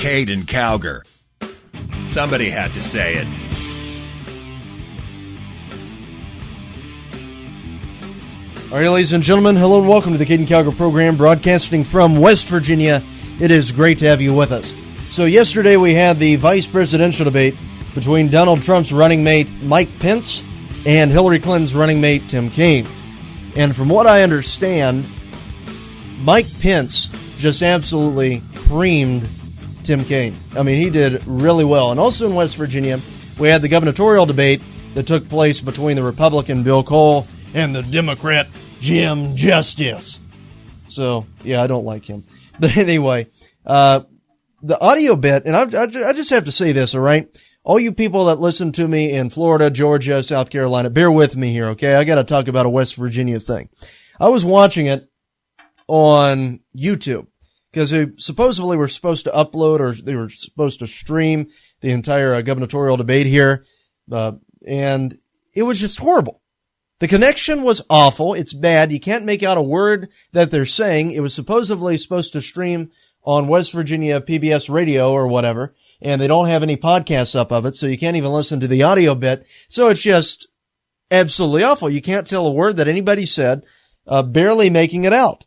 Caiden Cowger. Somebody had to say it. All right, ladies and gentlemen, hello and welcome to the Caiden Cowger program, broadcasting from West Virginia. It is great to have you with us. So yesterday we had the vice presidential debate between Donald Trump's running mate Mike Pence and Hillary Clinton's running mate Tim Kaine. And from what I understand, Mike Pence just absolutely creamed Tim Kaine. I mean, he did really well. And also in West Virginia, we had the gubernatorial debate that took place between the Republican Bill Cole and the Democrat Jim Justice. So, yeah, I don't like him. But anyway, the audio bit, and I just have to say this, all right? All you people that listen to me in Florida, Georgia, South Carolina, bear with me here, okay? I got to talk about a West Virginia thing. I was watching it on YouTube because they supposedly were supposed to upload, or they were supposed to stream the entire gubernatorial debate here, and it was just horrible. The connection was awful. It's bad. You can't make out a word that they're saying. It was supposedly supposed to stream on West Virginia PBS radio or whatever, and they don't have any podcasts up of it, so you can't even listen to the audio bit. So it's just absolutely awful. You can't tell a word that anybody said, barely making it out.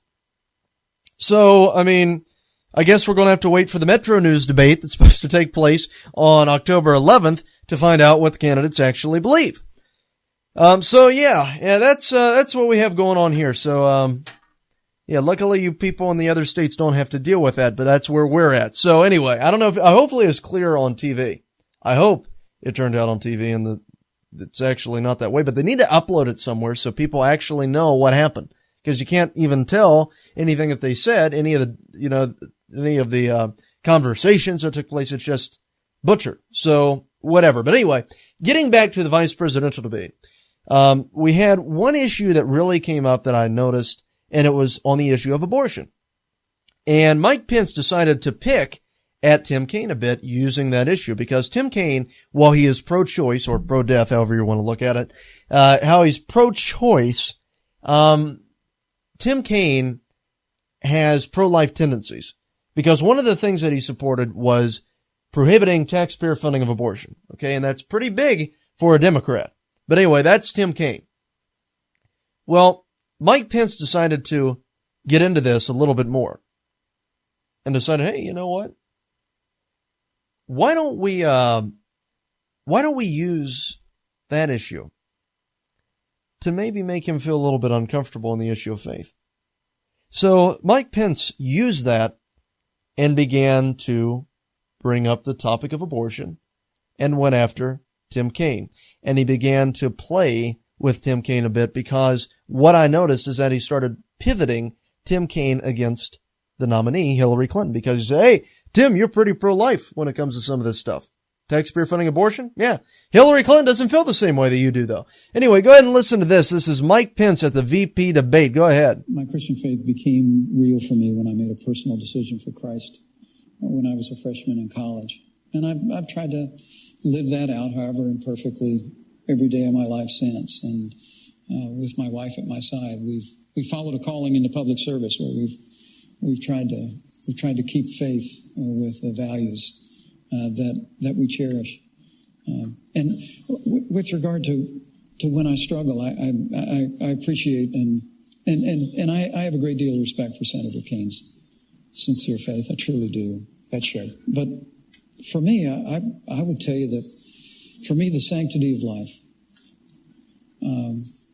So, I mean, I guess we're going to have to wait for the Metro News debate that's supposed to take place on October 11th to find out what the candidates actually believe. So yeah, that's what we have going on here. So, yeah, luckily you people in the other states don't have to deal with that, but that's where we're at. So anyway, I don't know if, hopefully it's clear on TV. I hope it turned out on TV and it's actually not that way, but they need to upload it somewhere so people actually know what happened. Because you can't even tell anything that they said, any of the conversations that took place. It's just butchered. So whatever. But anyway, getting back to the vice presidential debate, we had one issue that really came up that I noticed, and it was on the issue of abortion. And Mike Pence decided to pick at Tim Kaine a bit using that issue, because Tim Kaine, while he is pro-choice or pro-death, however you want to look at it, how he's pro-choice, Tim Kaine has pro-life tendencies, because one of the things that he supported was prohibiting taxpayer funding of abortion. Okay, and that's pretty big for a Democrat. But anyway, that's Tim Kaine. Well, Mike Pence decided to get into this a little bit more and decided, hey, you know what? Why don't we use that issue to maybe make him feel a little bit uncomfortable on the issue of faith? So Mike Pence used that and began to bring up the topic of abortion and went after Tim Kaine. And he began to play with Tim Kaine a bit, because what I noticed is that he started pivoting Tim Kaine against the nominee, Hillary Clinton, because he said, hey, Tim, you're pretty pro-life when it comes to some of this stuff. Taxpayer funding abortion? Yeah. Hillary Clinton doesn't feel the same way that you do, though. Anyway, go ahead and listen to this. This is Mike Pence at the VP debate. Go ahead. My Christian faith became real for me when I made a personal decision for Christ when I was a freshman in college. And I've tried to live that out, however imperfectly, every day of my life since. And with my wife at my side, we've followed a calling into public service where we've tried to keep faith with the values that we cherish. And with regard to when I struggle, I appreciate and I have a great deal of respect for Senator Kaine's sincere faith. I truly do. That's sure. But for me, I would tell you that for me, the sanctity of life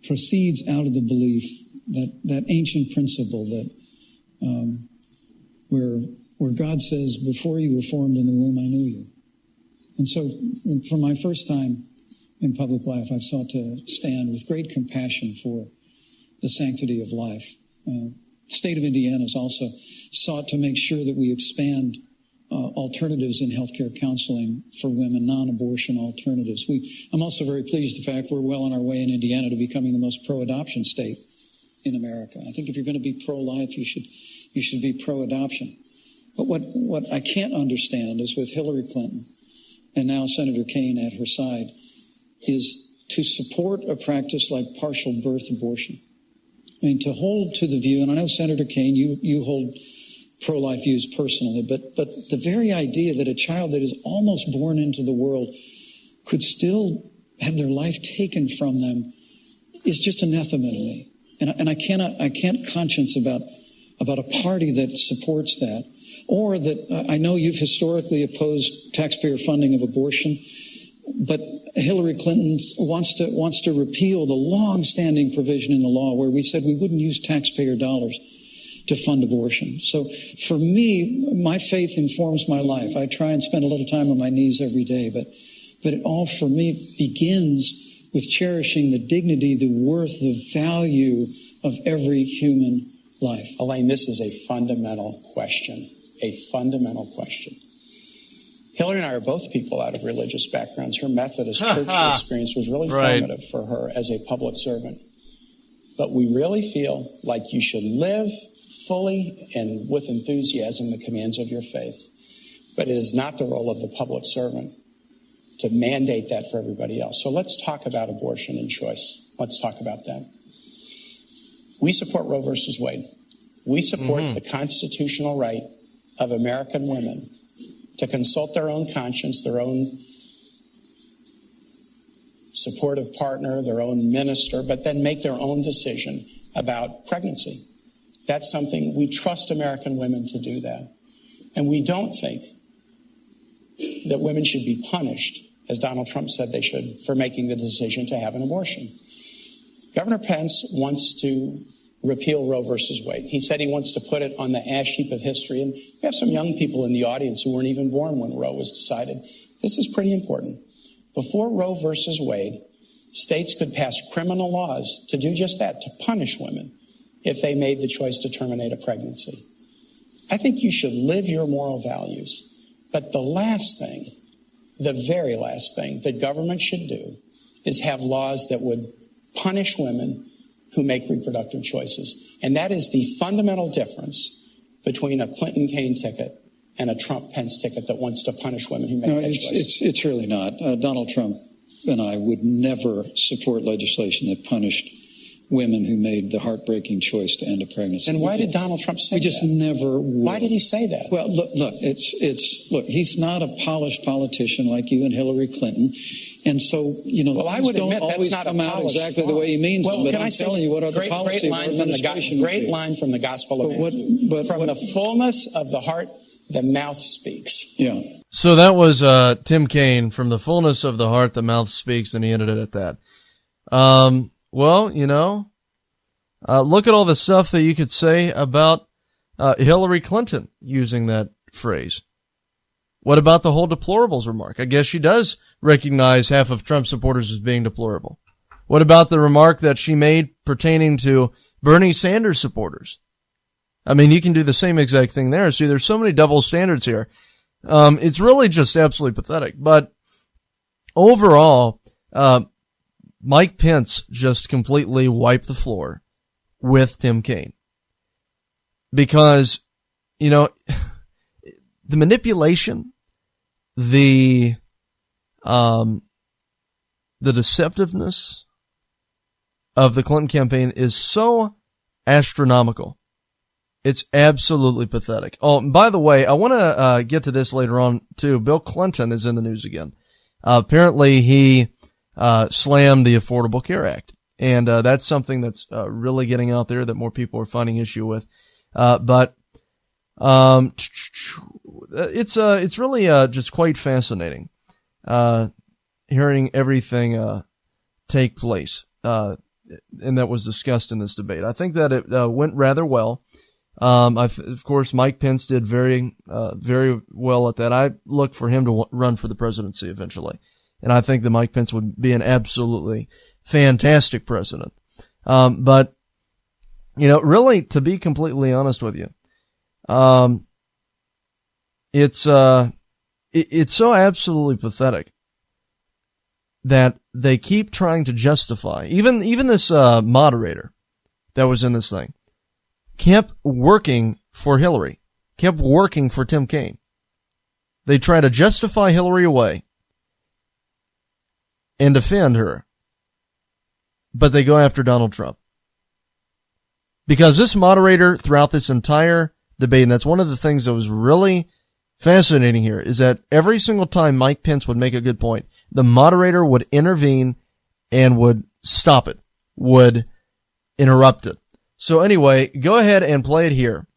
proceeds out of the belief that ancient principle that where God says, before you were formed in the womb, I knew you. And so from my first time in public life, I've sought to stand with great compassion for the sanctity of life. The state of Indiana has also sought to make sure that we expand alternatives in healthcare counseling for women, non-abortion alternatives. I'm also very pleased with the fact we're well on our way in Indiana to becoming the most pro-adoption state in America. I think if you're going to be pro-life, you should be pro-adoption. But what I can't understand is with Hillary Clinton and now Senator Kaine at her side is to support a practice like partial birth abortion. I mean, to hold to the view, and I know Senator Kaine, you hold pro-life views personally, but the very idea that a child that is almost born into the world could still have their life taken from them is just anathema to me. And I can't conscience about a party that supports that, or that I know you've historically opposed taxpayer funding of abortion, but Hillary Clinton wants to repeal the long-standing provision in the law where we said we wouldn't use taxpayer dollars to fund abortion. So for me, my faith informs my life. I try and spend a little time on my knees every day, but it all for me begins with cherishing the dignity, the worth, the value of every human life. Elaine, this is a fundamental question. A fundamental question. Hillary and I are both people out of religious backgrounds. Her Methodist church experience was really formative for her as a public servant. But we really feel like you should live fully and with enthusiasm the commands of your faith. But it is not the role of the public servant to mandate that for everybody else. So let's talk about abortion and choice. Let's talk about that. We support Roe versus Wade. We support the constitutional right of American women to consult their own conscience, their own supportive partner, their own minister, but then make their own decision about pregnancy. That's something we trust American women to do that. And we don't think that women should be punished, as Donald Trump said they should, for making the decision to have an abortion. Governor Pence wants to repeal Roe versus Wade. He said he wants to put it on the ash heap of history. And we have some young people in the audience who weren't even born when Roe was decided. This is pretty important. Before Roe versus Wade, states could pass criminal laws to do just that, to punish women if they made the choice to terminate a pregnancy. I think you should live your moral values. But the last thing, the very last thing that government should do is have laws that would punish women who make reproductive choices. And that is the fundamental difference between a Clinton-Kaine ticket and a Trump-Pence ticket that wants to punish women who make that choice. It's really not. Donald Trump and I would never support legislation that punished women who made the heartbreaking choice to end a pregnancy. And why did Donald Trump say that? We just never would. Why did he say that? Well, look, he's not a polished politician like you and Hillary Clinton. And so, well, I would don't admit always that's not come a out polished exactly law. the way he means well, them. But can I'm I say telling you what other policy great line from the Gospel of Matthew. From the fullness of the heart, the mouth speaks. Yeah. So that was Tim Kaine, from the fullness of the heart, the mouth speaks, and he ended it at that. Well, look at all the stuff that you could say about Hillary Clinton using that phrase. What about the whole deplorables remark? I guess she does recognize half of Trump supporters as being deplorable. What about the remark that she made pertaining to Bernie Sanders supporters? I mean, you can do the same exact thing there. See, there's so many double standards here. It's really just absolutely pathetic. But overall, Mike Pence just completely wiped the floor with Tim Kaine. Because, the manipulation, the deceptiveness of the Clinton campaign is so astronomical. It's absolutely pathetic. Oh, and by the way, I want to get to this later on, too. Bill Clinton is in the news again. Apparently, he slammed the Affordable Care Act. And that's something that's really getting out there that more people are finding issue with. But it's really just quite fascinating hearing everything take place. And that was discussed in this debate. I think that it went rather well. Of course, Mike Pence did very well at that. I look for him to run for the presidency eventually. And I think that Mike Pence would be an absolutely fantastic president. But, really, to be completely honest with you, it's so absolutely pathetic that they keep trying to justify, even this moderator that was in this thing kept working for Hillary, kept working for Tim Kaine. They try to justify Hillary away and defend her, but they go after Donald Trump. Because this moderator throughout this entire debate, and that's one of the things that was really fascinating here, is that every single time Mike Pence would make a good point, the moderator would intervene and would stop it, would interrupt it. So anyway, go ahead and play it here.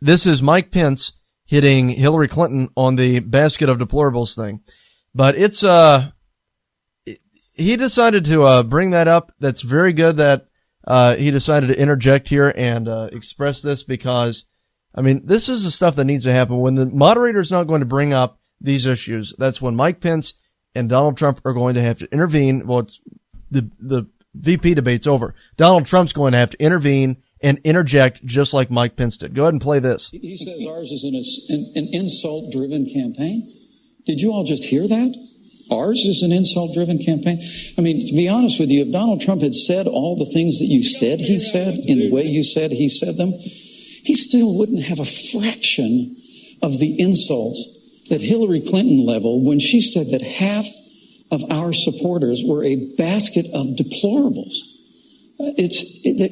This is Mike Pence hitting Hillary Clinton on the basket of deplorables thing. But it's, he decided to, bring that up. That's very good that, he decided to interject here and, express this, because, I mean, this is the stuff that needs to happen. When the moderator's not going to bring up these issues, that's when Mike Pence and Donald Trump are going to have to intervene. Well, it's the VP debate's over. Donald Trump's going to have to intervene and interject just like Mike Pence did. Go ahead and play this. He says ours is an insult-driven campaign. Did you all just hear that? Ours is an insult-driven campaign. I mean, to be honest with you, if Donald Trump had said all the things that you said he said in the way you said he said them, he still wouldn't have a fraction of the insults that Hillary Clinton leveled when she said that half of our supporters were a basket of deplorables.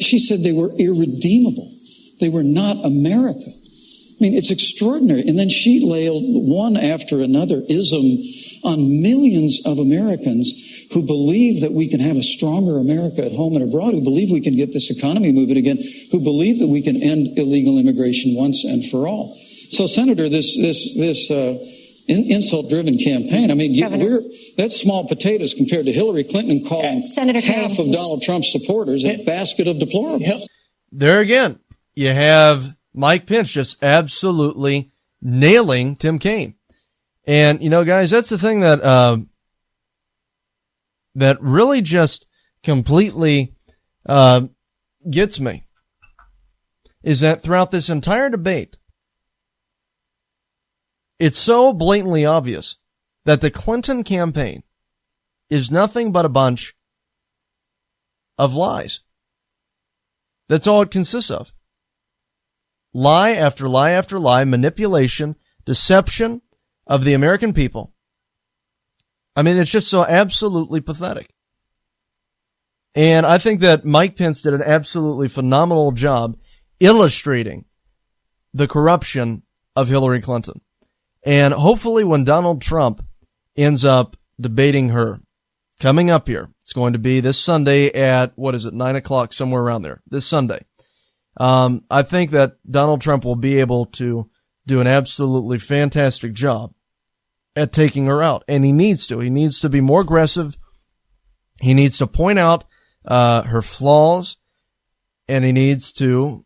She said they were irredeemable. They were not America. I mean, it's extraordinary. And then she laid one after another ism on millions of Americans who believe that we can have a stronger America at home and abroad, who believe we can get this economy moving again, who believe that we can end illegal immigration once and for all. So, Senator, this insult-driven campaign, I mean, that's small potatoes compared to Hillary Clinton calling half of Donald Trump's supporters a basket of deplorables. There again, you have Mike Pence just absolutely nailing Tim Kaine. And, you know, guys, that's the thing that that really just completely gets me, is that throughout this entire debate, it's so blatantly obvious that the Clinton campaign is nothing but a bunch of lies. That's all it consists of. Lie after lie after lie, manipulation, deception of the American people. I mean, it's just so absolutely pathetic. And I think that Mike Pence did an absolutely phenomenal job illustrating the corruption of Hillary Clinton. And hopefully when Donald Trump ends up debating her, coming up here, it's going to be this Sunday at, 9 o'clock, somewhere around there, this Sunday. I think that Donald Trump will be able to do an absolutely fantastic job at taking her out. And he needs to. He needs to be more aggressive. He needs to point out her flaws, and he needs to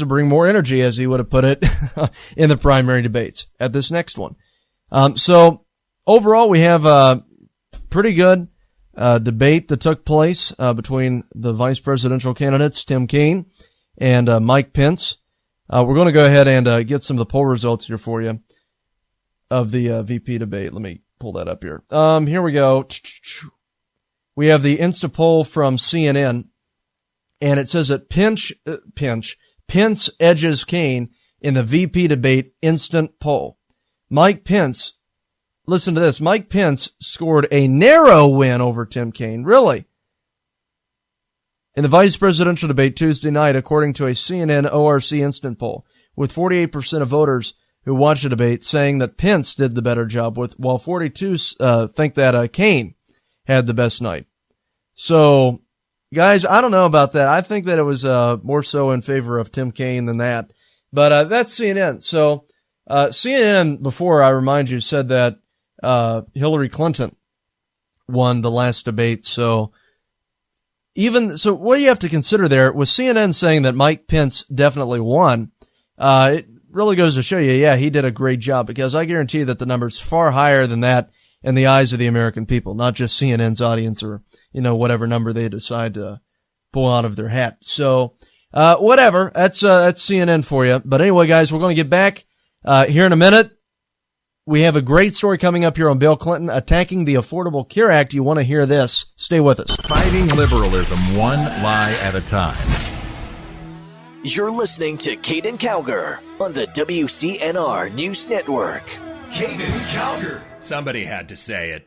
bring more energy, as he would have put it, in the primary debates at this next one. So overall, we have a pretty good debate that took place between the vice presidential candidates, Tim Kaine and Mike Pence. We're going to go ahead and get some of the poll results here for you of the VP debate. Let me pull that up here. Here we go. We have the Insta poll from CNN. And it says that Pence edges Kaine in the VP debate instant poll. Mike Pence, listen to this, Mike Pence scored a narrow win over Tim Kaine. Really? In the vice presidential debate Tuesday night, according to a CNN ORC instant poll, with 48% of voters who watched the debate saying that Pence did the better job, while 42% think that Kaine had the best night. So, guys, I don't know about that. I think that it was more so in favor of Tim Kaine than that. But that's CNN. So CNN, before, I remind you, said that Hillary Clinton won the last debate. So what you have to consider there, with CNN saying that Mike Pence definitely won, it really goes to show you, yeah, he did a great job, because I guarantee that the number's far higher than that in the eyes of the American people, not just CNN's audience or, whatever number they decide to pull out of their hat. So, whatever. That's CNN for you. But anyway, guys, we're going to get back, here in a minute. We have a great story coming up here on Bill Clinton attacking the Affordable Care Act. You want to hear this? Stay with us. Fighting liberalism one lie at a time. You're listening to Caiden Cowger on the WCNR News Network. Caiden Cowger. Somebody had to say it.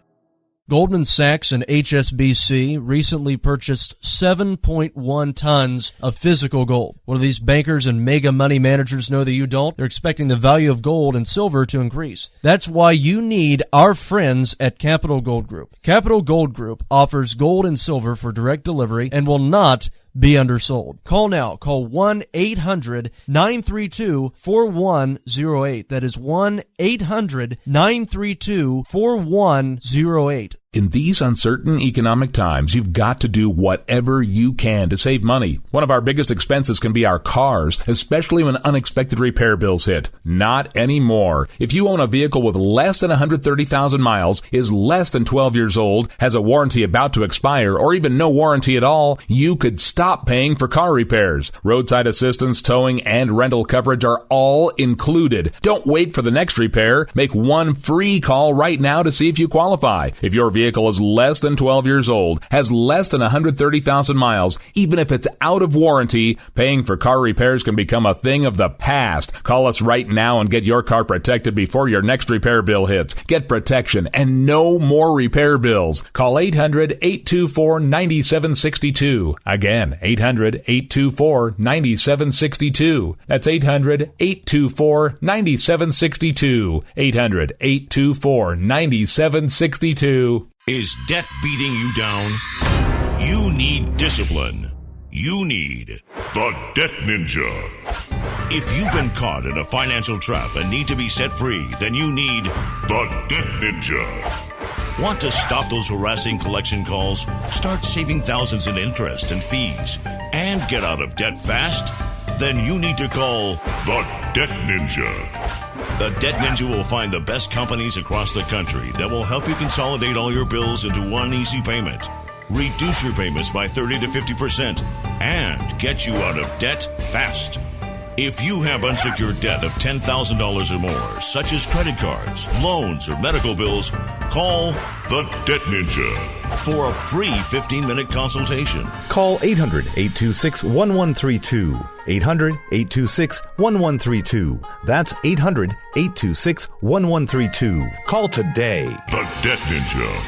Goldman Sachs and HSBC recently purchased 7.1 tons of physical gold. What do these bankers and mega money managers know that you don't? They're expecting the value of gold and silver to increase. That's why you need our friends at Capital Gold Group. Capital Gold Group offers gold and silver for direct delivery and will not be undersold. Call now. Call 1-800-932-4108. That is 1-800-932-4108. In these uncertain economic times, you've got to do whatever you can to save money. One of our biggest expenses can be our cars, especially when unexpected repair bills hit. Not anymore. If you own a vehicle with less than 130,000 miles, is less than 12 years old, has a warranty about to expire, or even no warranty at all, you could stop paying for car repairs. Roadside assistance, towing, and rental coverage are all included. Don't wait for the next repair. Make one free call right now to see if you qualify. If your vehicle is less than 12 years old, has less than 130,000 miles, even if it's out of warranty, paying for car repairs can become a thing of the past. Call us right now and get your car protected before your next repair bill hits. Get protection and no more repair bills. Call 800-824-9762. Again, 800-824-9762. That's 800-824-9762. 800-824-9762. Is debt beating you down? You need discipline. You need the Debt Ninja. If you've been caught in a financial trap and need to be set free, then you need the Debt Ninja. Want to stop those harassing collection calls? Start saving thousands in interest and fees and get out of debt fast? Then you need to call the Debt Ninja. The Debt Ninja will find the best companies across the country that will help you consolidate all your bills into one easy payment, reduce your payments by 30 to 50%, and get you out of debt fast. If you have unsecured debt of $10,000 or more, such as credit cards, loans, or medical bills, call the Debt Ninja for a free 15-minute consultation. Call 800-826-1132. 800-826-1132. That's 800-826-1132. Call today. The Debt Ninja.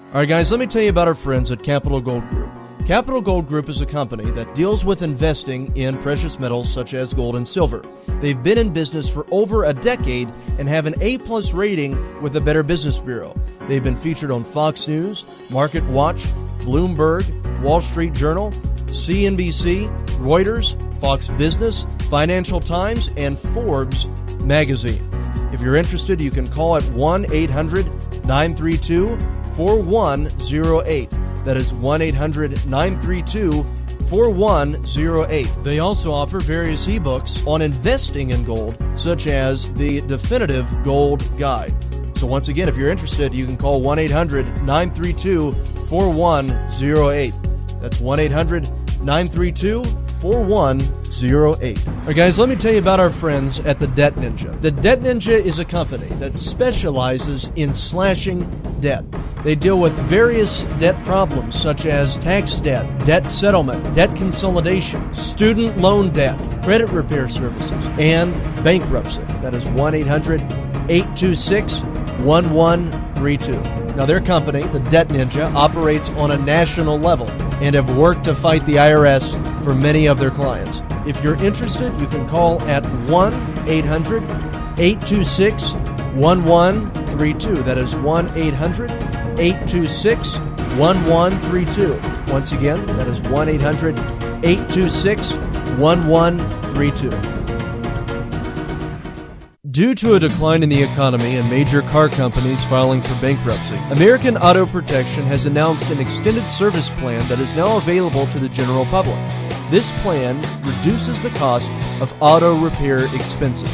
All right, guys, let me tell you about our friends at Capital Gold Group. Capital Gold Group is a company that deals with investing in precious metals such as gold and silver. They've been in business for over a decade and have an A+ rating with the Better Business Bureau. They've been featured on Fox News, Market Watch, Bloomberg, Wall Street Journal, CNBC, Reuters, Fox Business, Financial Times, and Forbes magazine. If you're interested, you can call at 1-800-932-4108. That is 1-800-932-4108. They also offer various ebooks on investing in gold, such as the Definitive Gold Guide. So once again, if you're interested, you can call 1-800-932-4108. That's 1-800-932-4108. All right, guys, let me tell you about our friends at the Debt Ninja. The Debt Ninja is a company that specializes in slashing debt. They deal with various debt problems such as tax debt, debt settlement, debt consolidation, student loan debt, credit repair services, and bankruptcy. That is 1-800-826-1132. Now, their company, the Debt Ninja, operates on a national level and have worked to fight the IRS for many of their clients. If you're interested, you can call at 1-800-826-1132. That is 1-800-826-1132. Once again, that is 1-800-826-1132. Due to a decline in the economy and major car companies filing for bankruptcy, American Auto Protection has announced an extended service plan that is now available to the general public. This plan reduces the cost of auto repair expenses.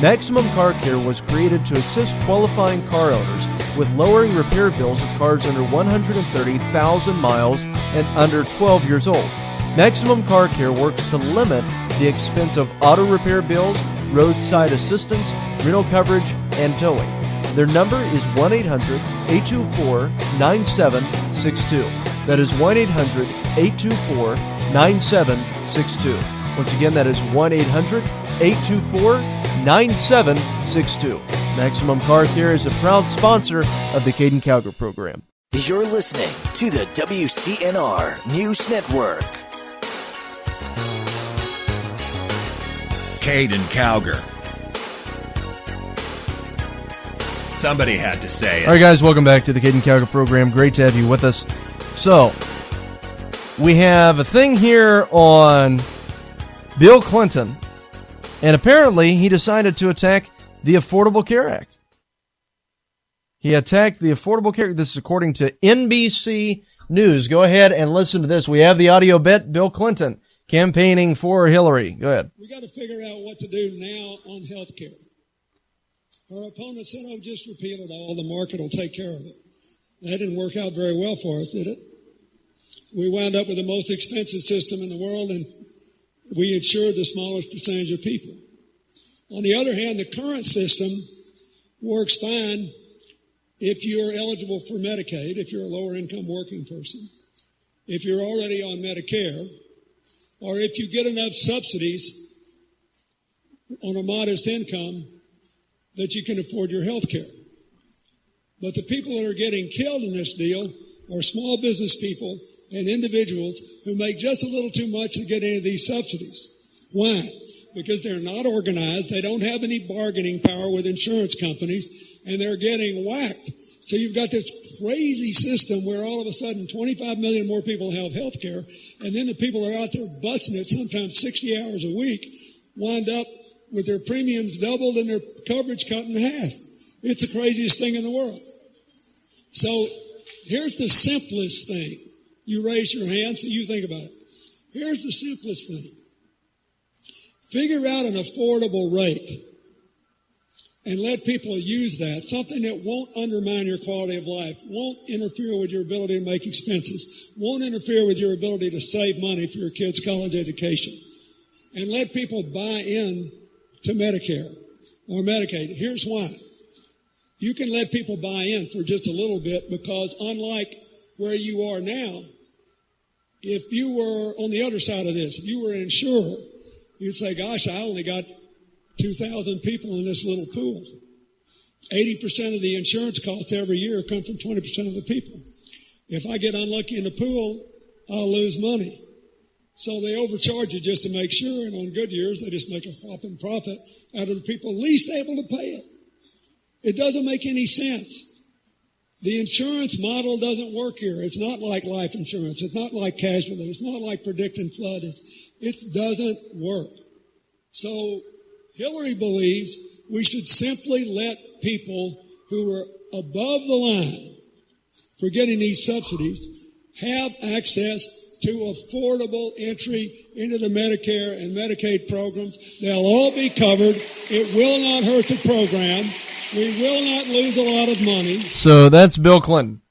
Maximum Car Care was created to assist qualifying car owners with lowering repair bills of cars under 130,000 miles and under 12 years old. Maximum Car Care works to limit the expense of auto repair bills, roadside assistance, rental coverage, and towing. Their number is 1-800-824-9762. That is 1-800-824-9762. Once again, that is 1-800-824-9762. Maximum Car Care is a proud sponsor of the Caiden Cowger program. You're listening to the WCNR News Network. Caiden Cowger. Somebody had to say it. All right, guys, welcome back to the Caiden Cowger program. Great to have you with us. So, we have a thing here on Bill Clinton, and apparently he decided to attack the Affordable Care Act. He attacked the Affordable Care Act. This is according to NBC News. Go ahead and listen to this. We have the audio bit. Bill Clinton campaigning for Hillary. Go ahead. We got to figure out what to do now on health care. Our opponent said, oh, just repeal it all. The market will take care of it. That didn't work out very well for us, did it? We wound up with the most expensive system in the world, and we insured the smallest percentage of people. On the other hand, the current system works fine if you're eligible for Medicaid, if you're a lower-income working person, if you're already on Medicare, or if you get enough subsidies on a modest income that you can afford your health care. But the people that are getting killed in this deal are small business people and individuals who make just a little too much to get any of these subsidies. Why? Because they're not organized, they don't have any bargaining power with insurance companies, and they're getting whacked. So you've got this crazy system where all of a sudden 25 million more people have health care, and then the people are out there busting it sometimes 60 hours a week, wind up with their premiums doubled and their coverage cut in half. It's the craziest thing in the world. So here's the simplest thing. You raise your hand, so you think about it. Here's the simplest thing. Figure out an affordable rate and let people use that, something that won't undermine your quality of life, won't interfere with your ability to make expenses, won't interfere with your ability to save money for your kids' college education, and let people buy in to Medicare or Medicaid. Here's why. You can let people buy in for just a little bit because unlike where you are now, if you were on the other side of this, if you were an insurer, you'd say, gosh, I only got 2,000 people in this little pool. 80% of the insurance costs every year come from 20% of the people. If I get unlucky in the pool, I'll lose money. So they overcharge you just to make sure, and on good years, they just make a whopping profit out of the people least able to pay it. It doesn't make any sense. The insurance model doesn't work here. It's not like life insurance. It's not like casualty. It's not like predicting flood. It doesn't work. So Hillary believes we should simply let people who are above the line for getting these subsidies have access to affordable entry into the Medicare and Medicaid programs. They'll all be covered. It will not hurt the program. We will not lose a lot of money. So that's Bill Clinton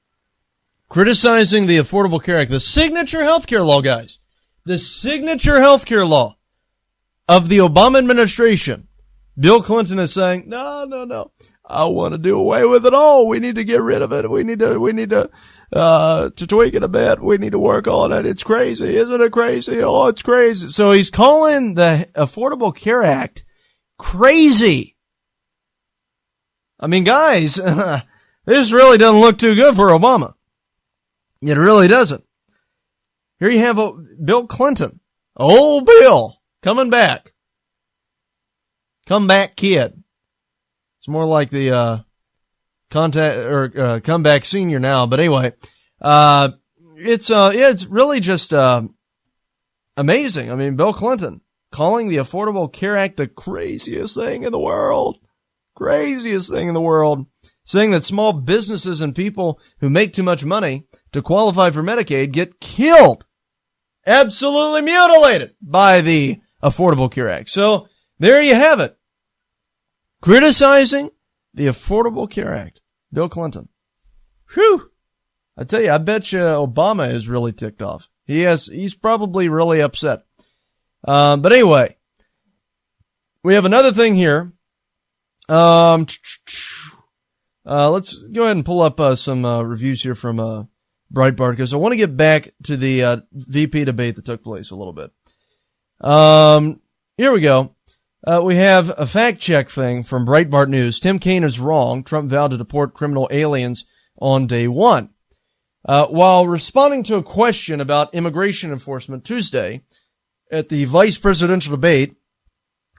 criticizing the Affordable Care Act, the signature health care law, guys. The signature health care law of the Obama administration. Bill Clinton is saying, no. I want to do away with it all. We need to get rid of it. We need to tweak it a bit. We need to work on it. It's crazy. Isn't it crazy? Oh, it's crazy. So he's calling the Affordable Care Act crazy. I mean, guys, this really doesn't look too good for Obama. It really doesn't. Here you have Bill Clinton. Old Bill coming back. Comeback kid. It's more like the comeback senior now, but anyway, it's really just amazing. I mean, Bill Clinton calling the Affordable Care Act the craziest thing in the world. Craziest thing in the world. Saying that small businesses and people who make too much money to qualify for Medicaid get killed. Absolutely mutilated by the Affordable Care Act. So there you have it. Criticizing the Affordable Care Act. Bill Clinton. Whew. I tell you, I bet you Obama is really ticked off. He's probably really upset. But anyway, we have another thing here. Let's go ahead and pull up some reviews here from Breitbart, because I want to get back to the VP debate that took place a little bit. Here we go. We have a fact check thing from Breitbart News. Tim Kaine is wrong. Trump vowed to deport criminal aliens on day one. While responding to a question about immigration enforcement Tuesday at the vice presidential debate,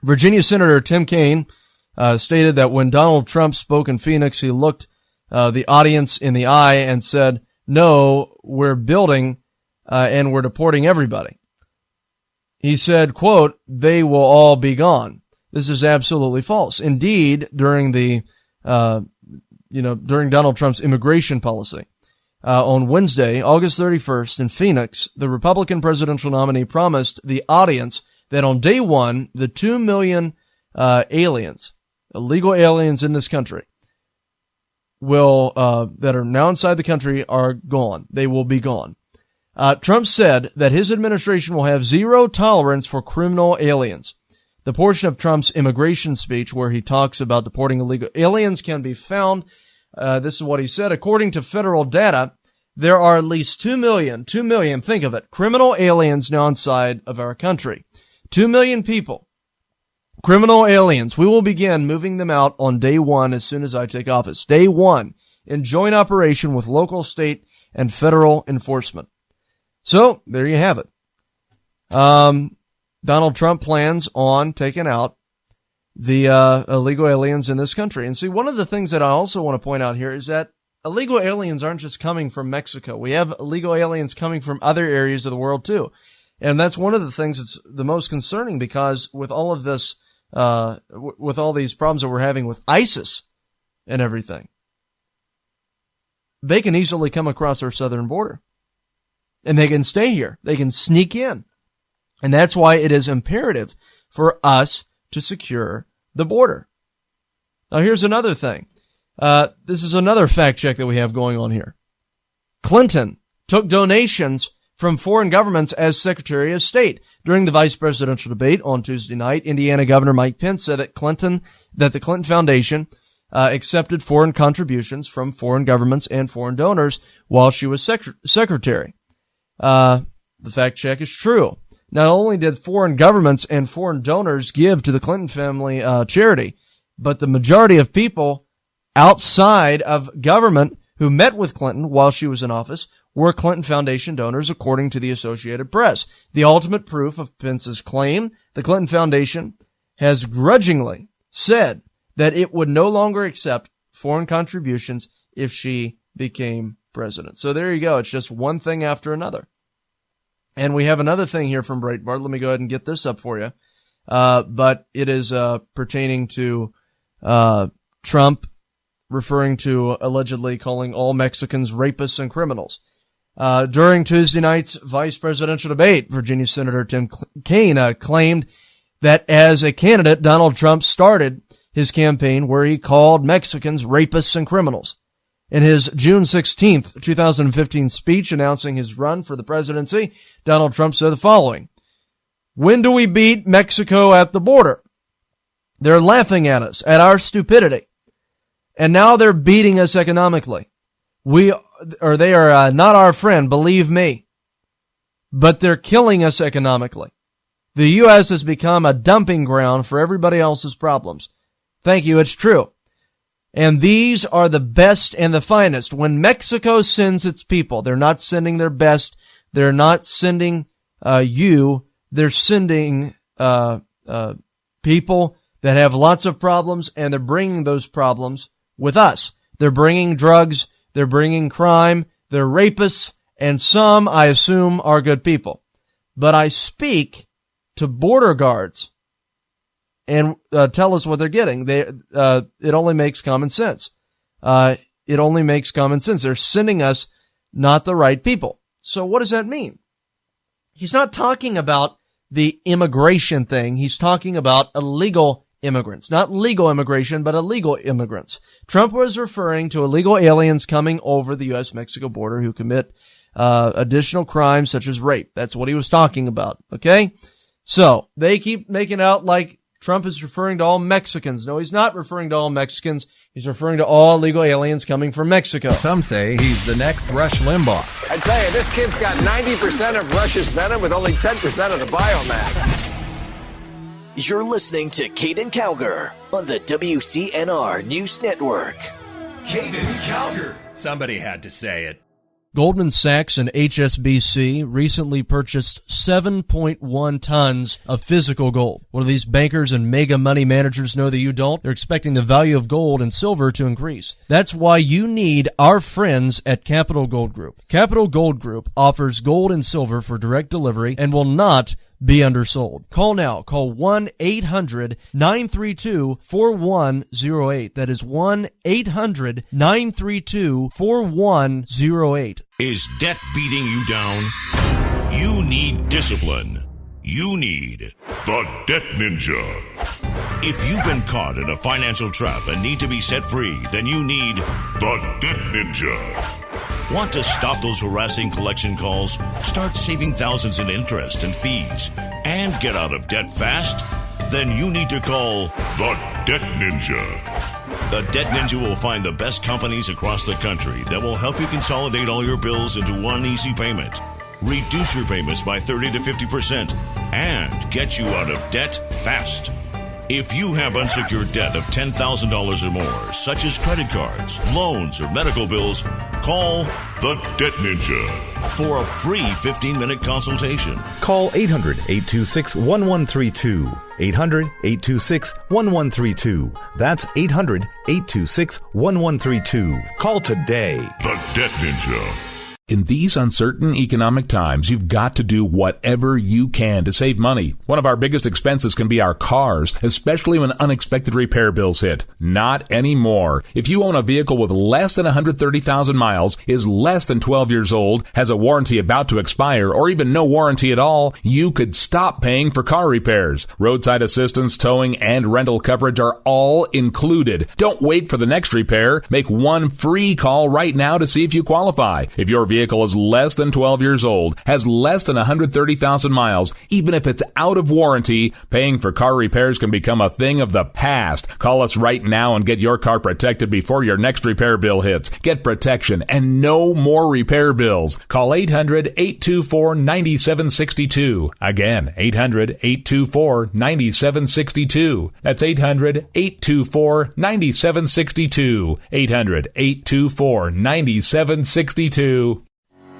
Virginia Senator Tim Kaine stated that when Donald Trump spoke in Phoenix, he looked the audience in the eye and said, "No, we're building and we're deporting everybody." He said, quote, "They will all be gone." This is absolutely false. Indeed, during during Donald Trump's immigration policy, on Wednesday, August 31st in Phoenix, the Republican presidential nominee promised the audience that on day one, the 2 million aliens, illegal aliens in this country, that are now inside the country are gone. They will be gone. Trump said that his administration will have zero tolerance for criminal aliens. The portion of Trump's immigration speech where he talks about deporting illegal aliens can be found. This is what he said. According to federal data, there are at least 2 million, think of it, criminal aliens now inside of our country. 2 million people. Criminal aliens. We will begin moving them out on day one as soon as I take office. Day one, in joint operation with local, state, and federal enforcement. So, there you have it. Donald Trump plans on taking out the illegal aliens in this country. And see, one of the things that I also want to point out here is that illegal aliens aren't just coming from Mexico. We have illegal aliens coming from other areas of the world too. And that's one of the things that's the most concerning, because with all of this, with all these problems that we're having with ISIS and everything, they can easily come across our southern border. And they can stay here. They can sneak in. And that's why it is imperative for us to secure the border. Now, here's another thing. This is another fact check that we have going on here. Clinton took donations from foreign governments as Secretary of State. During the vice presidential debate on Tuesday night, Indiana Governor Mike Pence said that the Clinton Foundation accepted foreign contributions from foreign governments and foreign donors while she was secretary. The fact check is true. Not only did foreign governments and foreign donors give to the Clinton family charity, but the majority of people outside of government who met with Clinton while she was in office were Clinton Foundation donors, according to the Associated Press. The ultimate proof of Pence's claim, the Clinton Foundation has grudgingly said that it would no longer accept foreign contributions if she became president. So there you go. It's just one thing after another. And we have another thing here from Breitbart. Let me go ahead and get this up for you. But it is pertaining to Trump referring to allegedly calling all Mexicans rapists and criminals. During Tuesday night's vice presidential debate, Virginia Senator Tim Kaine claimed that as a candidate, Donald Trump started his campaign where he called Mexicans rapists and criminals. In his June 16th, 2015 speech announcing his run for the presidency, Donald Trump said the following: "When do we beat Mexico at the border? They're laughing at us, at our stupidity. And now they're beating us economically. They are not our friend, believe me. But they're killing us economically. The U.S. has become a dumping ground for everybody else's problems. Thank you, it's true. And these are the best and the finest. When Mexico sends its people, they're not sending their best. They're not sending you. They're sending people that have lots of problems, and they're bringing those problems with us. They're bringing drugs. They're bringing crime. They're rapists, and some, I assume, are good people. But I speak to border guards and tell us what they're getting. It only makes common sense. It only makes common sense. They're sending us not the right people. So what does that mean? He's not talking about the immigration thing. He's talking about illegal immigrants. Not legal immigration, but illegal immigrants. Trump was referring to illegal aliens coming over the U.S.-Mexico border who commit additional crimes such as rape. That's what he was talking about. Okay? So they keep making out like Trump is referring to all Mexicans. No, he's not referring to all Mexicans. He's referring to all illegal aliens coming from Mexico. Some say he's the next Rush Limbaugh. I tell you, this kid's got 90% of Rush's venom with only 10% of the biomass. You're listening to Caiden Cowger on the WCNR News Network. Caiden Cowger. Somebody had to say it. Goldman Sachs and HSBC recently purchased 7.1 tons of physical gold. What do these bankers and mega money managers know that you don't? They're expecting the value of gold and silver to increase. That's why you need our friends at Capital Gold Group. Capital Gold Group offers gold and silver for direct delivery and will not be undersold. Call now. Call 1-800-932-4108. That is 1-800-932-4108. Is debt beating you down? You need discipline. You need the Debt Ninja. If you've been caught in a financial trap and need to be set free, then you need the Debt Ninja. Want to stop those harassing collection calls, start saving thousands in interest and fees, and get out of debt fast? Then you need to call the Debt Ninja. The Debt Ninja will find the best companies across the country that will help you consolidate all your bills into one easy payment, reduce your payments by 30 to 50%, and get you out of debt fast. If you have unsecured debt of $10,000 or more, such as credit cards, loans, or medical bills, call the Debt Ninja for a free 15-minute consultation. Call 800-826-1132. 800-826-1132. That's 800-826-1132. Call today. The Debt Ninja. In these uncertain economic times, you've got to do whatever you can to save money. One of our biggest expenses can be our cars, especially when unexpected repair bills hit. Not anymore. If you own a vehicle with less than 130,000 miles, is less than 12 years old, has a warranty about to expire, or even no warranty at all, you could stop paying for car repairs. Roadside assistance, towing, and rental coverage are all included. Don't wait for the next repair. Make one free call right now to see if you qualify. If your vehicle is less than 12 years old, has less than 130,000 miles, even if it's out of warranty, paying for car repairs can become a thing of the past. Call us right now and get your car protected before your next repair bill hits. Get protection and no more repair bills. Call 800-824-9762. Again, 800-824-9762. That's 800-824-9762. 800-824-9762.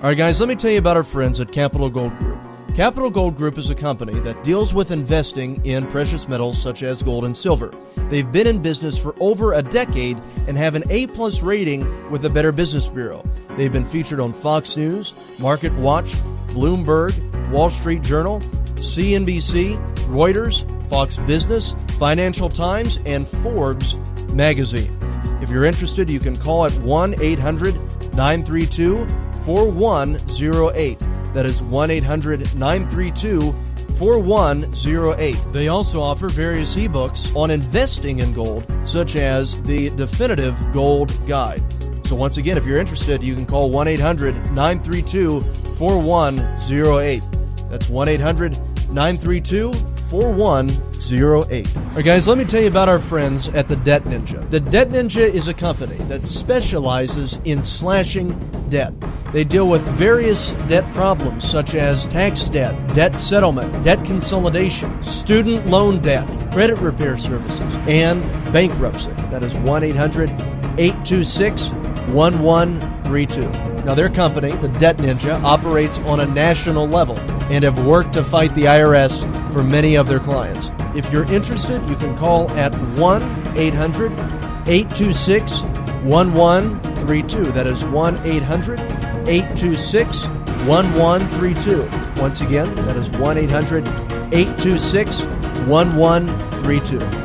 All right, guys, let me tell you about our friends at Capital Gold Group. Capital Gold Group is a company that deals with investing in precious metals such as gold and silver. They've been in business for over a decade and have an A-plus rating with the Better Business Bureau. They've been featured on Fox News, Market Watch, Bloomberg, Wall Street Journal, CNBC, Reuters, Fox Business, Financial Times, and Forbes magazine. If you're interested, you can call at 1-800-932-4108. That is 1-800-932-4108. They also offer various ebooks on investing in gold, such as the Definitive Gold Guide. So once again, if you're interested, you can call 1-800-932-4108. That's 1-800-932-4108. All right, guys, let me tell you about our friends at the Debt Ninja. The Debt Ninja is a company that specializes in slashing debt. They deal with various debt problems such as tax debt, debt settlement, debt consolidation, student loan debt, credit repair services, and bankruptcy. That is 1-800-826-1132. Now, their company, the Debt Ninja, operates on a national level and have worked to fight the IRS for many of their clients. If you're interested, you can call at 1-800-826-1132. That is 1-800-826-1132. Once again, that is 1-800-826-1132.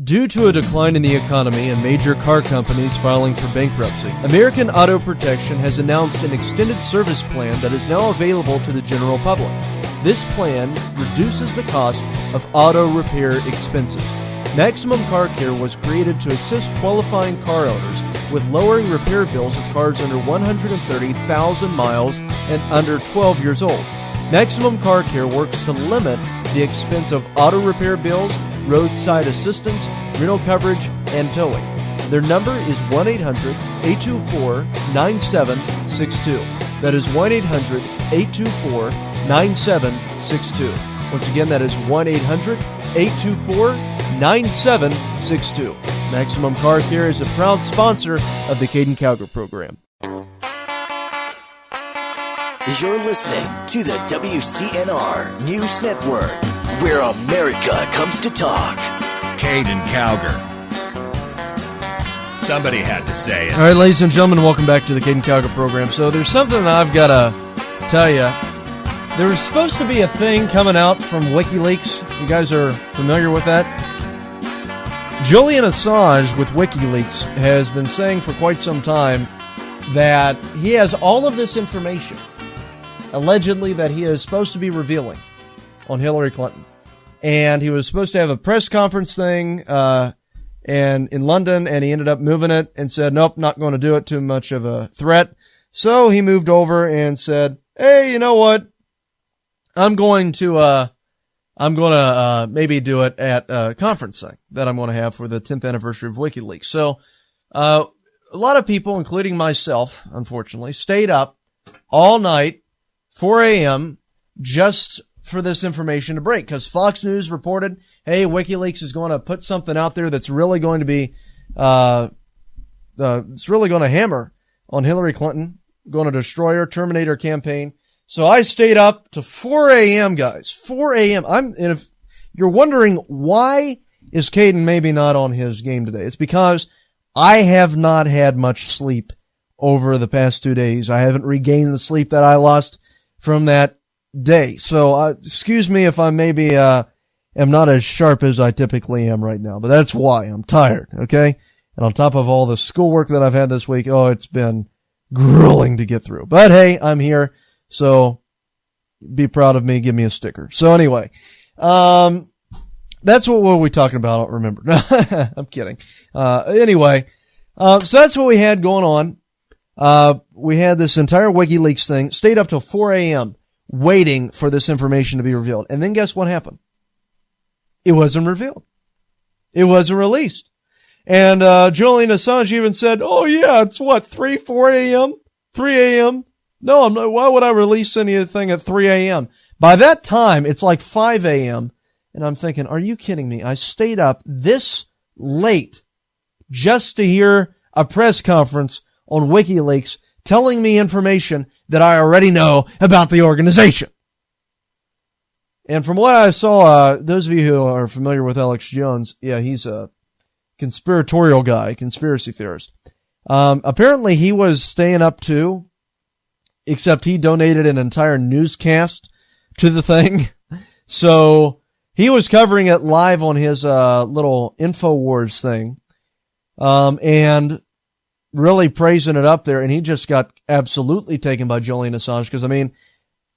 Due to a decline in the economy and major car companies filing for bankruptcy, American Auto Protection has announced an extended service plan that is now available to the general public. This plan reduces the cost of auto repair expenses. Maximum Car Care was created to assist qualifying car owners with lowering repair bills of cars under 130,000 miles and under 12 years old. Maximum Car Care works to limit the expense of auto repair bills, roadside assistance, rental coverage, and towing. Their number is 1-800-824-9762. That is 1-800-824-9762. Once again, that is 1-800-824-9762. Maximum Car Care is a proud sponsor of the Caiden Cowger program. You're listening to the WCNR News Network, where America comes to talk. Caiden Cowger. Somebody had to say it. All right, ladies and gentlemen, welcome back to the Caiden Cowger program. So there's something I've got to tell you. There was supposed to be a thing coming out from WikiLeaks. You guys are familiar with that? Julian Assange with WikiLeaks has been saying for quite some time that he has all of this information, allegedly, that he is supposed to be revealing on Hillary Clinton. And he was supposed to have a press conference thing and in London, and he ended up moving it and said, nope, not going to do it, too much of a threat. So he moved over and said, hey, you know what? I'm going to maybe do it at a conference thing that I'm going to have for the 10th anniversary of WikiLeaks. So, a lot of people, including myself, unfortunately, stayed up all night, 4 a.m., just for this information to break, because Fox News reported, hey, WikiLeaks is going to put something out there that's really going to be, it's really going to hammer on Hillary Clinton, going to destroy her, terminate her campaign. So I stayed up to 4 a.m., guys. 4 a.m. And if you're wondering why is Caiden maybe not on his game today, it's because I have not had much sleep over the past 2 days. I haven't regained the sleep that I lost from that day. So, excuse me if I maybe, am not as sharp as I typically am right now, but that's why I'm tired. Okay. And on top of all the schoolwork that I've had this week, it's been grueling to get through, but hey, I'm here. So be proud of me. Give me a sticker. So anyway, that's what we're talking about. I don't remember. I'm kidding. Anyway, so that's what we had going on. We had this entire WikiLeaks thing, stayed up till 4 a.m. waiting for this information to be revealed. And then guess what happened? It wasn't revealed. It wasn't released. And, Julian Assange even said, oh yeah, it's what, 4 a.m.? 3 a.m.? No, I'm not. Why would I release anything at 3 a.m.? By that time, it's like 5 a.m. And I'm thinking, are you kidding me? I stayed up this late just to hear a press conference on WikiLeaks telling me information that I already know about the organization. And from what I saw, those of you who are familiar with Alex Jones, yeah, he's a conspiratorial guy, conspiracy theorist. Apparently he was staying up too, except he donated an entire newscast to the thing. So he was covering it live on his little InfoWars thing, and really praising it up there. And he just got absolutely taken by Julian Assange, because, I mean,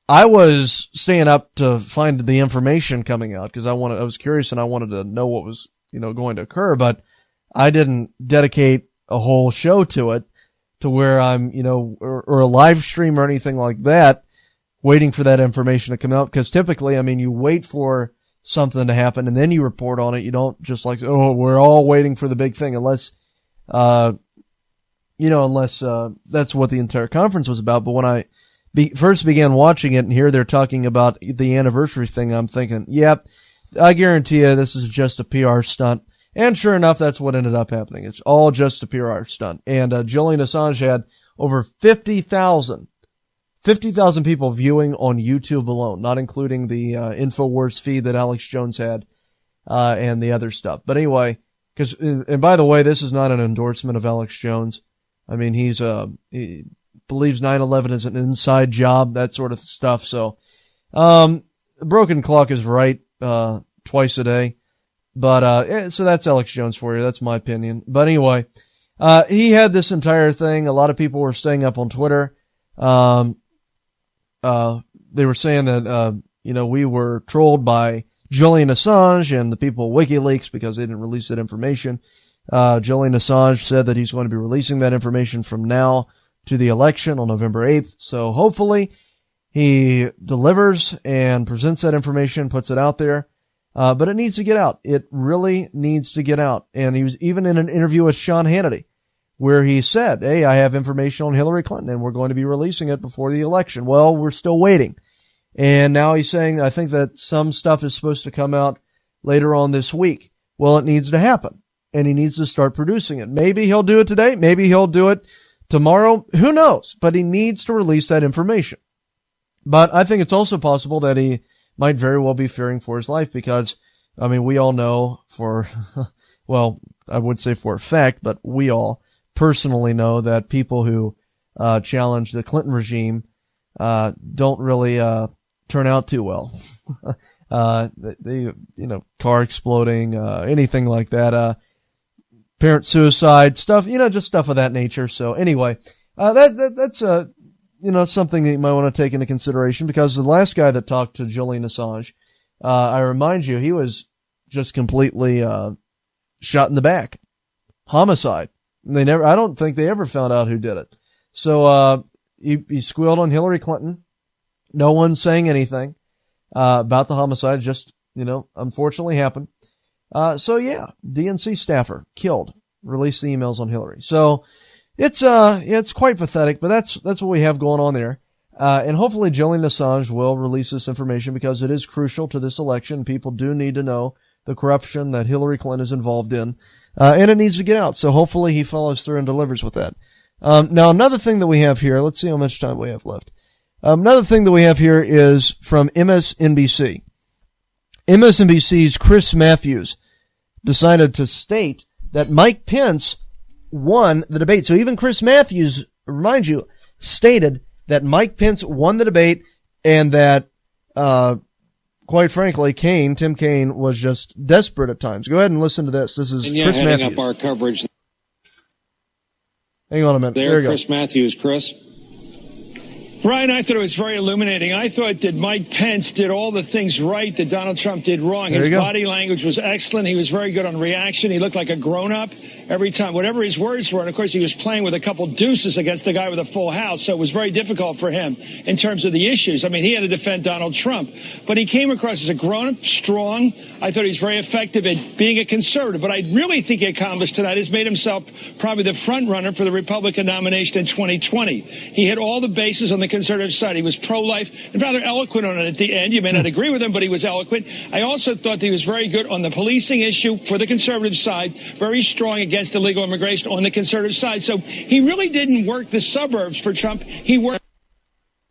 I was staying up to find the information coming out because I was curious and I wanted to know what was, going to occur, but I didn't dedicate a whole show to it, to where I'm, or a live stream or anything like that, waiting for that information to come out. Because typically, I mean, you wait for something to happen and then you report on it. You don't just like, we're all waiting for the big thing, unless that's what the entire conference was about. But when I first began watching it and here they're talking about the anniversary thing, I'm thinking, yep, I guarantee you this is just a PR stunt. And sure enough, that's what ended up happening. It's all just a PR stunt. And Julian Assange had over 50,000 people viewing on YouTube alone, not including the InfoWars feed that Alex Jones had and the other stuff. But anyway, and by the way, this is not an endorsement of Alex Jones. I mean, he believes 9/11 is an inside job, that sort of stuff. So, broken clock is right twice a day. But, so that's Alex Jones for you. That's my opinion. But anyway, he had this entire thing. A lot of people were staying up on Twitter. They were saying that, we were trolled by Julian Assange and the people at WikiLeaks because they didn't release that information. Julian Assange said that he's going to be releasing that information from now to the election on November 8th. So hopefully he delivers and presents that information, puts it out there. But it needs to get out. It really needs to get out. And he was even in an interview with Sean Hannity where he said, hey, I have information on Hillary Clinton and we're going to be releasing it before the election. Well, we're still waiting. And now he's saying, I think that some stuff is supposed to come out later on this week. Well, it needs to happen and he needs to start producing it. Maybe he'll do it today. Maybe he'll do it tomorrow. Who knows? But he needs to release that information. But I think it's also possible that he might very well be fearing for his life because, I mean, we all know well, I would say for a fact, but we all personally know that people who challenge the Clinton regime don't really turn out too well. They, car exploding, anything like that, parent suicide stuff, just stuff of that nature. So anyway, that's something that you might want to take into consideration because the last guy that talked to Julian Assange, I remind you, he was just completely, shot in the back. Homicide. I don't think they ever found out who did it. So, he squealed on Hillary Clinton. No one's saying anything, about the homicide. Just, unfortunately happened. So yeah, DNC staffer killed, released the emails on Hillary. So it's quite pathetic, but that's what we have going on there. And hopefully Julian Assange will release this information because it is crucial to this election. People do need to know the corruption that Hillary Clinton is involved in, and it needs to get out. So hopefully he follows through and delivers with that. Now another thing that we have here, let's see how much time we have left. Another thing that we have here is from MSNBC. MSNBC's Chris Matthews decided to state that Mike Pence won the debate. So even Chris Matthews, remind you, stated that Mike Pence won the debate and that, quite frankly, Tim Kaine was just desperate at times. Go ahead and listen to this. This is Chris Matthews. Up our coverage. Hang on a minute. There you go. Chris Matthews. Chris. Ryan, I thought it was very illuminating. I thought that Mike Pence did all the things right that Donald Trump did wrong. His body language was excellent. He was very good on reaction. He looked like a grown-up every time, whatever his words were. And, of course, he was playing with a couple deuces against a guy with a full house, so it was very difficult for him in terms of the issues. I mean, he had to defend Donald Trump. But he came across as a grown-up, strong. I thought he was very effective at being a conservative. But I really think he accomplished tonight is made himself probably the front-runner for the Republican nomination in 2020. He hit all the bases on the conservative side. He was pro-life and rather eloquent on it at the end. You may not agree with him, but he was eloquent. I also thought that he was very good on the policing issue for the conservative side, very strong against illegal immigration on the conservative side. So he really didn't work the suburbs for Trump. He worked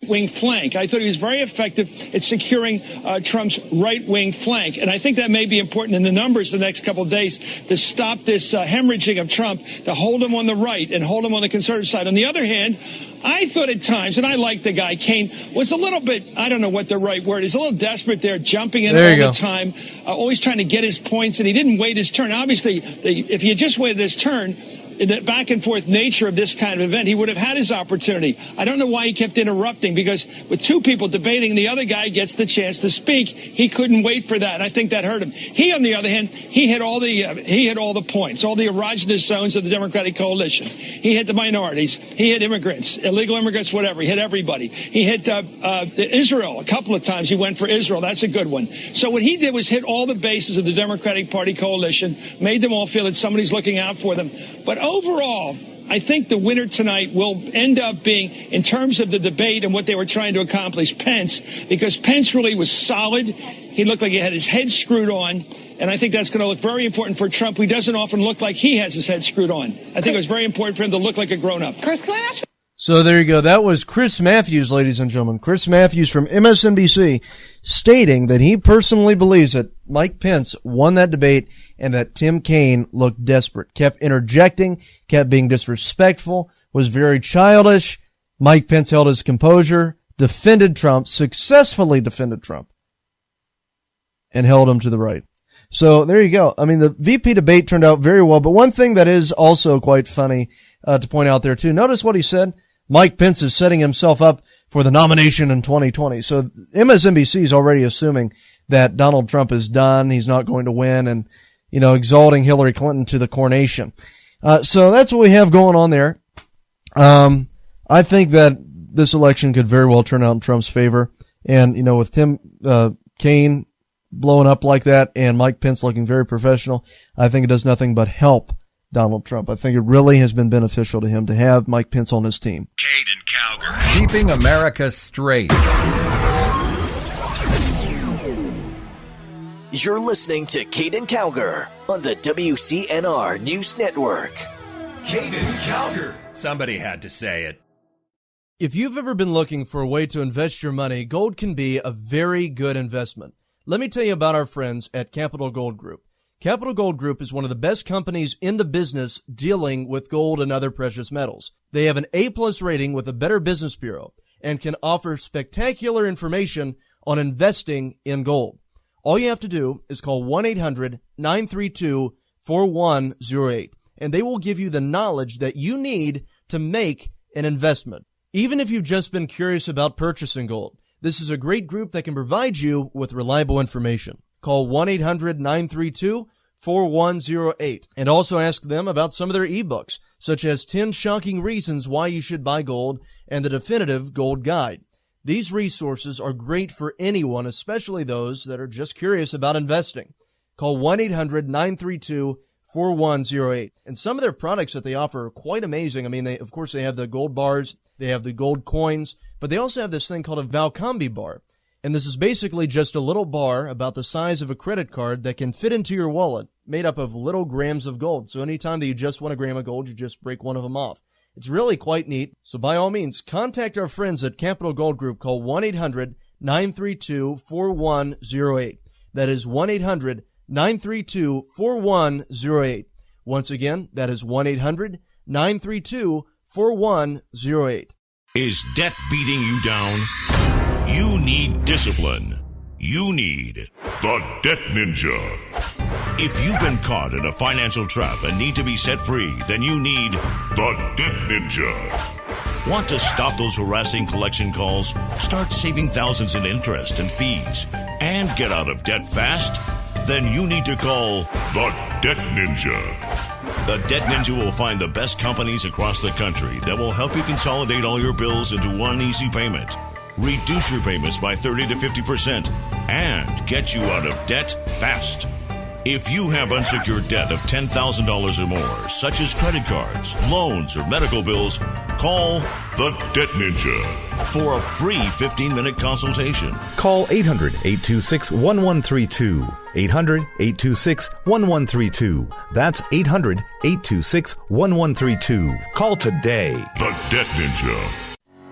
wing flank. I thought he was very effective at securing Trump's right-wing flank. And I think that may be important in the numbers the next couple of days to stop this hemorrhaging of Trump, to hold him on the right and hold him on the conservative side. On the other hand, I thought at times, and I liked the guy, Kaine, was a little bit, I don't know what the right word is, a little desperate there, jumping in all the time, always trying to get his points, and he didn't wait his turn. Obviously, if he had just waited his turn, in the back and forth nature of this kind of event, he would have had his opportunity. I don't know why he kept interrupting, because with two people debating, the other guy gets the chance to speak. He couldn't wait for that, and I think that hurt him. He, on the other hand, he hit all the points, all the erogenous zones of the Democratic coalition. He hit the minorities. He hit immigrants, illegal immigrants, whatever. He hit everybody. He hit Israel a couple of times. He went for Israel. That's a good one. So what he did was hit all the bases of the Democratic Party coalition, made them all feel that somebody's looking out for them. But overall, I think the winner tonight will end up being, in terms of the debate and what they were trying to accomplish, Pence, because Pence really was solid. He looked like he had his head screwed on, and I think that's going to look very important for Trump, who doesn't often look like he has his head screwed on. I think it was very important for him to look like a grown-up. Chris, can I ask? So there you go. That was Chris Matthews, ladies and gentlemen. Chris Matthews from MSNBC stating that he personally believes that Mike Pence won that debate and that Tim Kaine looked desperate, kept interjecting, kept being disrespectful, was very childish. Mike Pence held his composure, defended Trump, successfully defended Trump, and held him to the right. So there you go. I mean, the VP debate turned out very well, but one thing that is also quite funny to point out there too, notice what he said. Mike Pence is setting himself up for the nomination in 2020. So MSNBC is already assuming that Donald Trump is done. He's not going to win, and, exalting Hillary Clinton to the coronation. So that's what we have going on there. I think that this election could very well turn out in Trump's favor. And, with Tim Kaine blowing up like that and Mike Pence looking very professional, I think it does nothing but help Donald Trump. I think it really has been beneficial to him to have Mike Pence on his team. Caiden Cowger. Keeping America straight. You're listening to Caiden Cowger on the WCNR News Network. Caiden Cowger. Somebody had to say it. If you've ever been looking for a way to invest your money, gold can be a very good investment. Let me tell you about our friends at Capital Gold Group. Capital Gold Group is one of the best companies in the business dealing with gold and other precious metals. They have an A+ rating with the Better Business Bureau and can offer spectacular information on investing in gold. All you have to do is call 1-800-932-4108, and they will give you the knowledge that you need to make an investment. Even if you've just been curious about purchasing gold, this is a great group that can provide you with reliable information. Call 1-800-932-4108 and also ask them about some of their ebooks, such as 10 Shocking Reasons Why You Should Buy Gold and the Definitive Gold Guide. These resources are great for anyone, especially those that are just curious about investing. Call 1-800-932-4108. And some of their products that they offer are quite amazing. I mean, they have the gold bars, they have the gold coins, but they also have this thing called a Valcambi bar. And this is basically just a little bar about the size of a credit card that can fit into your wallet, made up of little grams of gold. So anytime that you just want a gram of gold, you just break one of them off. It's really quite neat. So by all means, contact our friends at Capital Gold Group. Call 1-800-932-4108. That is 1-800-932-4108. Once again, that is 1-800-932-4108. Is debt beating you down? You need discipline. You need the Debt Ninja. If you've been caught in a financial trap and need to be set free, then you need the Debt Ninja. Want to stop those harassing collection calls, start saving thousands in interest and fees, and get out of debt fast? Then you need to call the Debt Ninja. The Debt Ninja will find the best companies across the country that will help you consolidate all your bills into one easy payment, reduce your payments by 30 to 50%, and get you out of debt fast. If you have unsecured debt of $10,000 or more, such as credit cards, loans, or medical bills, call the Debt Ninja for a free 15-minute consultation. Call 800-826-1132. 800-826-1132. That's 800-826-1132. Call today. The Debt Ninja.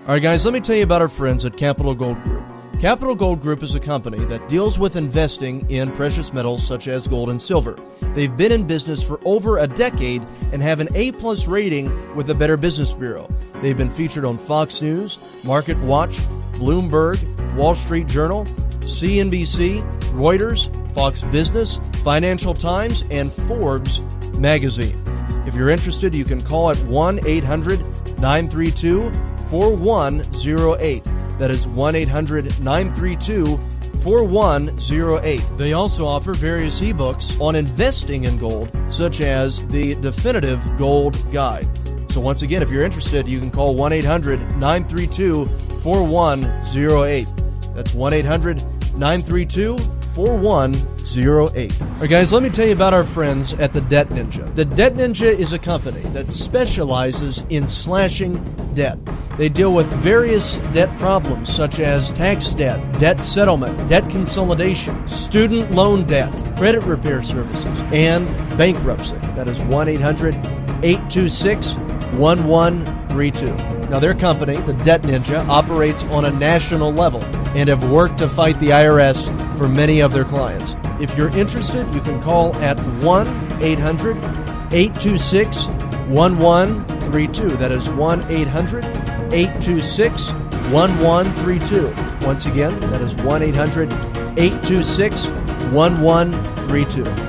All right, guys, let me tell you about our friends at Capital Gold Group. Capital Gold Group is a company that deals with investing in precious metals such as gold and silver. They've been in business for over a decade and have an A+ rating with the Better Business Bureau. They've been featured on Fox News, Market Watch, Bloomberg, Wall Street Journal, CNBC, Reuters, Fox Business, Financial Times, and Forbes magazine. If you're interested, you can call at 1-800-932-4108. That is 1-800-932-4108. They also offer various ebooks on investing in gold, such as the Definitive Gold Guide. So once again, if you're interested, you can call 1-800-932-4108. That's 1-800-932-4108. All right, guys, let me tell you about our friends at the Debt Ninja. The Debt Ninja is a company that specializes in slashing debt. They deal with various debt problems such as tax debt, debt settlement, debt consolidation, student loan debt, credit repair services, and bankruptcy. That is 1-800-826-1132. Now, their company, the Debt Ninja, operates on a national level and have worked to fight the IRS for many of their clients. If you're interested, you can call at 1-800-826-1132. That is 1-800-826-1132. Once again, that is 1-800-826-1132.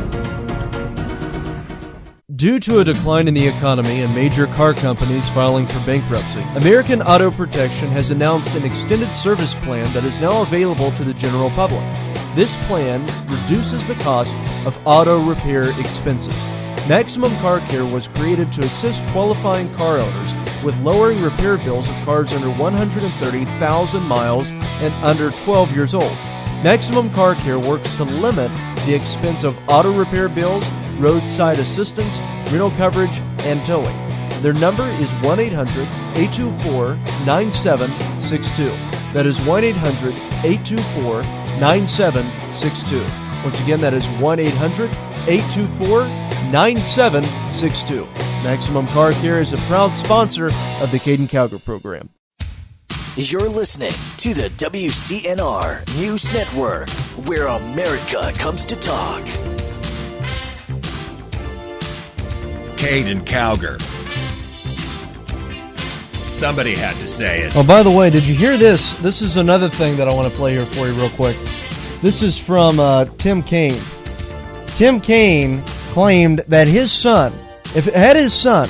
Due to a decline in the economy and major car companies filing for bankruptcy, American Auto Protection has announced an extended service plan that is now available to the general public. This plan reduces the cost of auto repair expenses. Maximum Car Care was created to assist qualifying car owners with lowering repair bills of cars under 130,000 miles and under 12 years old. Maximum Car Care works to limit the expense of auto repair bills, roadside assistance, rental coverage, and towing. Their number is 1-800-824-9762. That is 1-800-824-9762. Once again, that is 1-800-824-9762. Maximum Car Care is a proud sponsor of the Caiden Cowger program. You're listening to the WCNR News Network, where America comes to talk. Caiden Cowger. Somebody had to say it. Oh, by the way, did you hear this? This is another thing that I want to play here for you real quick. This is from Tim Kaine. Tim Kaine claimed that his son, had his son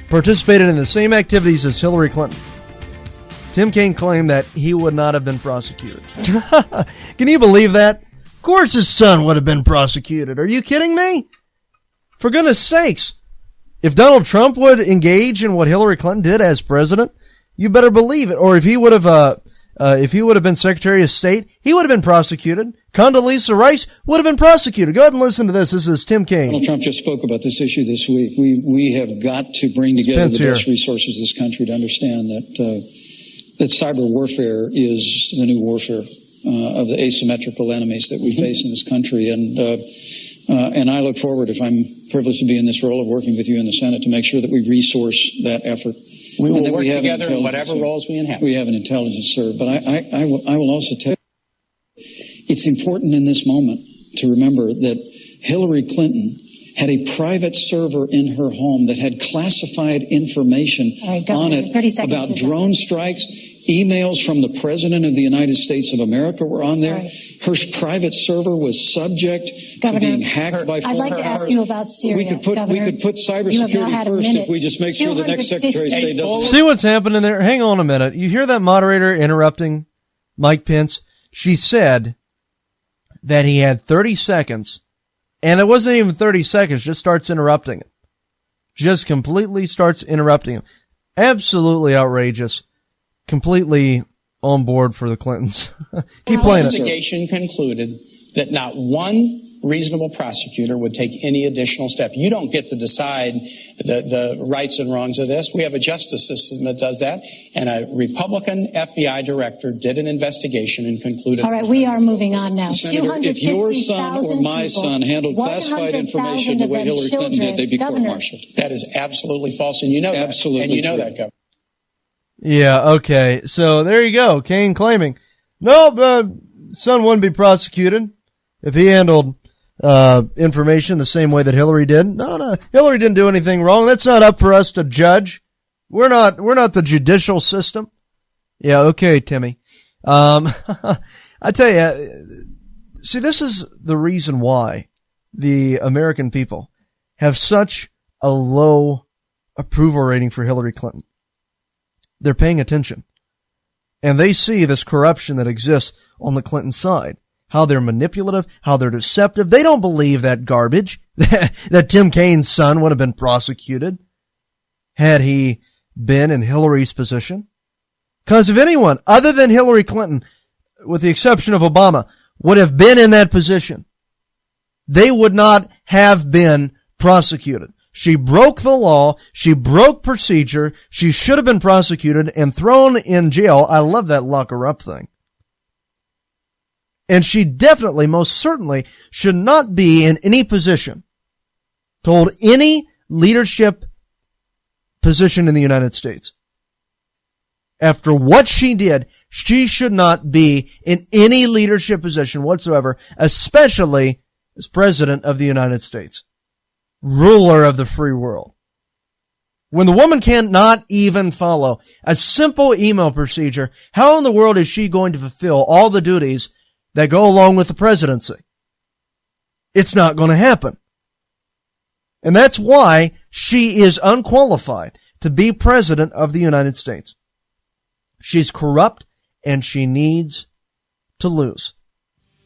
participated in the same activities as Hillary Clinton, Tim Kaine claimed that he would not have been prosecuted. Can you believe that? Of course his son would have been prosecuted. Are you kidding me? For goodness sakes. If Donald Trump would engage in what Hillary Clinton did as president, you better believe it. Or if he would have been Secretary of State, he would have been prosecuted. Condoleezza Rice would have been prosecuted. Go ahead and listen to this. This is Tim Kaine. Donald Trump just spoke about this issue this week. We have got to bring together the best resources of this country to understand that cyber warfare is the new warfare of the asymmetrical enemies that we face in this country. And I look forward, if I'm privileged to be in this role, of working with you in the Senate to make sure that we resource that effort. We will work together in whatever roles we inhabit. We have an intelligence serve. But I will also tell you, it's important in this moment to remember that Hillary Clinton had a private server in her home that had classified information on it about drone strikes. Emails from the President of the United States of America were on there. Her private server was subject to being hacked by foreign I'd like to ask you about Syria. We could put cybersecurity first if we just make sure the next Secretary of State doesn't. See what's happening there? Hang on a minute. You hear that moderator interrupting Mike Pence? She said that he had 30 seconds, and it wasn't even 30 seconds, just starts interrupting him. Just completely starts interrupting him. Absolutely outrageous. Completely on board for the Clintons. Keep playing it. The investigation concluded that not one reasonable prosecutor would take any additional step. You don't get to decide the rights and wrongs of this. We have a justice system that does that. And a Republican FBI director did an investigation and concluded. All right, we are moving on now. Senator, if your son or my son handled classified information the way Hillary Clinton did, they'd be court-martialed. That is absolutely false, and you know that. Absolutely and you know true. that, Governor. Yeah, okay. So there you go. Kaine claiming, no, son wouldn't be prosecuted if he handled information the same way that Hillary did. No, Hillary didn't do anything wrong. That's not up for us to judge. We're not the judicial system. Yeah, okay, Timmy. I tell you, see, this is the reason why the American people have such a low approval rating for Hillary Clinton. They're paying attention. And they see this corruption that exists on the Clinton side. How they're manipulative, how they're deceptive. They don't believe that garbage, that Tim Kaine's son would have been prosecuted had he been in Hillary's position. Because if anyone other than Hillary Clinton, with the exception of Obama, would have been in that position, they would not have been prosecuted. She broke the law. She broke procedure. She should have been prosecuted and thrown in jail. I love that lock her up thing. And she definitely, most certainly, should not be in any position to hold any leadership position in the United States. After what she did, she should not be in any leadership position whatsoever, especially as President of the United States. Ruler of the free world. When the woman cannot even follow a simple email procedure, how in the world is she going to fulfill all the duties that go along with the presidency? It's not going to happen. And that's why she is unqualified to be president of the United States. She's corrupt and she needs to lose.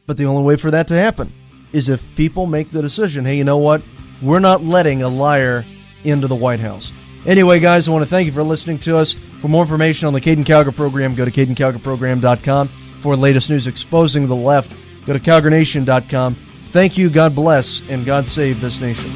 But the only way for that to happen is if people make the decision, hey, you know what? We're not letting a liar into the White House. Anyway, guys, I want to thank you for listening to us. For more information on the Caiden Cowger program, go to CaidenCowgerProgram.com. For the latest news exposing the left, go to CowgerNation.com. Thank you, God bless, and God save this nation.